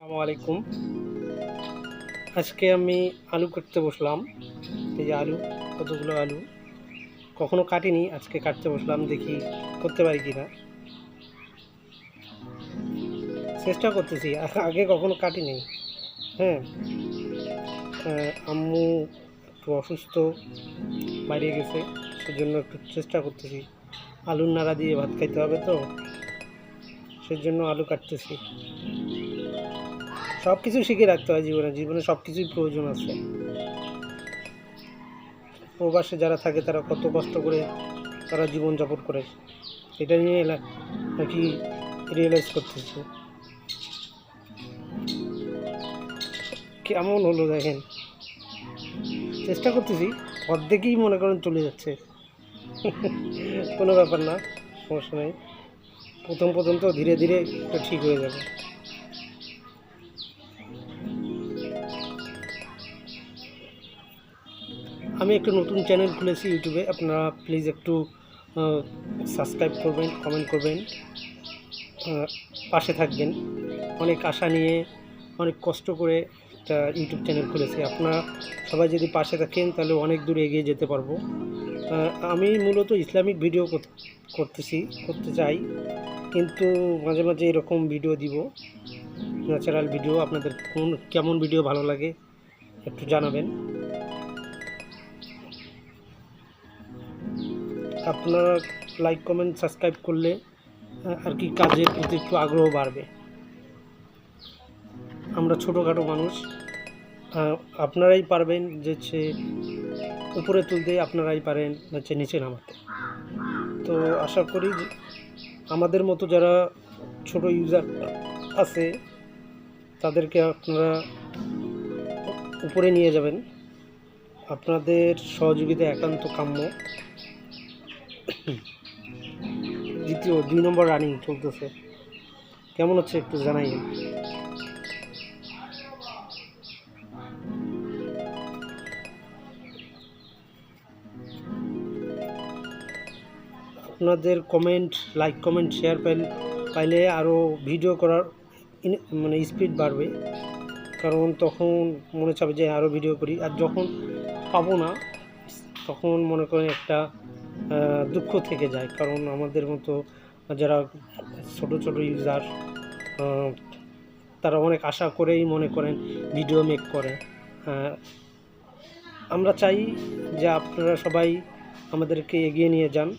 আসসালামু আলাইকুম। আজকে আমি আলু কাটতে বসলাম। এই যে আলু, কতগুলো আলু কখনো কাটিনি, আজকে কাটতে বসলাম, দেখি করতে পারি কিনা। চেষ্টা করতেছি, আগে কখনো কাটিনি। হ্যাঁ, আম্মু একটু অসুস্থ, বাইরে গেছে, সেজন্য একটু চেষ্টা করতেছি। আলুর নাড়া দিয়ে ভাত খাইতে হবে তো, সেজন্য আলু কাটতেছি। সব কিছু শিখে রাখতে হয় জীবনে, জীবনে সব কিছুই প্রয়োজন আছে। প্রবাসে যারা থাকে তারা কত কষ্ট করে তারা জীবনযাপন করে, এটা নিয়ে আর কি রিয়েলাইজ করতেছি। কেমন হলো দেখেন, চেষ্টা করতেছি, অর্ধেকই মনে করেন চলে যাচ্ছে। কোনো ব্যাপার না, সমস্যা নেই। প্রথম প্রথম তো ধীরে ধীরে এটা ঠিক হয়ে যাবে। আমি একটা নতুন চ্যানেল খুলেছি ইউটিউবে, আপনারা প্লিজ একটু সাবস্ক্রাইব করবেন, কমেন্ট করবেন, পাশে থাকবেন। অনেক আশা নিয়ে, অনেক কষ্ট করে একটা ইউটিউব চ্যানেল খুলেছি। আপনারা সবাই যদি পাশে থাকেন তাহলে অনেক দূর এগিয়ে যেতে পারবো। আমি মূলত ইসলামিক ভিডিও করতে চাই, কিন্তু মাঝে মাঝে এরকম ভিডিও দিব, ন্যাচারাল ভিডিও। আপনাদের কেমন ভিডিও ভালো লাগে একটু জানাবেন। আপনারা লাইক, কমেন্ট, সাবস্ক্রাইব করলে আর কি কাজের প্রতি একটু আগ্রহ বাড়বে। আমরা ছোটোখাটো মানুষ, আপনারাই পারবেন যে উপরে তুলতে, আপনারাই পারেন হচ্ছে নিচে নামাতে। তো আশা করি যে আমাদের মতো যারা ছোট ইউজার আছে তাদেরকে আপনারা উপরে নিয়ে যাবেন। আপনাদের সহযোগিতা একান্ত কাম্য। 2 নম্বর রানিং চলতেছে, কেমন হচ্ছে একটু জানাইন। আপনাদের কমেন্ট, লাইক, কমেন্ট, শেয়ার পাইলে আরও ভিডিও করার মানে স্পিড বাড়বে, কারণ তখন মনে চাবে যে আরও ভিডিও করি। আর যখন পাবো না তখন মনে করেন একটা দুঃখ থেকে যায়, কারণ আমাদের মতো যারা ছোট ছোট ইউজার তারা অনেক আশা করেই মনে করেন ভিডিও মেক করে। আমরা চাই যে আপনারা সবাই আমাদেরকে এগিয়ে নিয়ে যান।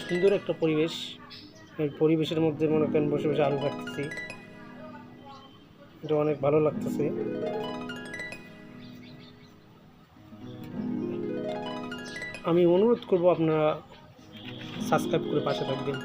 সুন্দর একটা পরিবেশ, এই পরিবেশের মধ্যে মনে করেন বসে বসে আলু কাটতেছি, এটা অনেক ভালো লাগতেছে। আমি অনুরোধ করব আপনারা সাবস্ক্রাইব করে পাশে থাকবেন।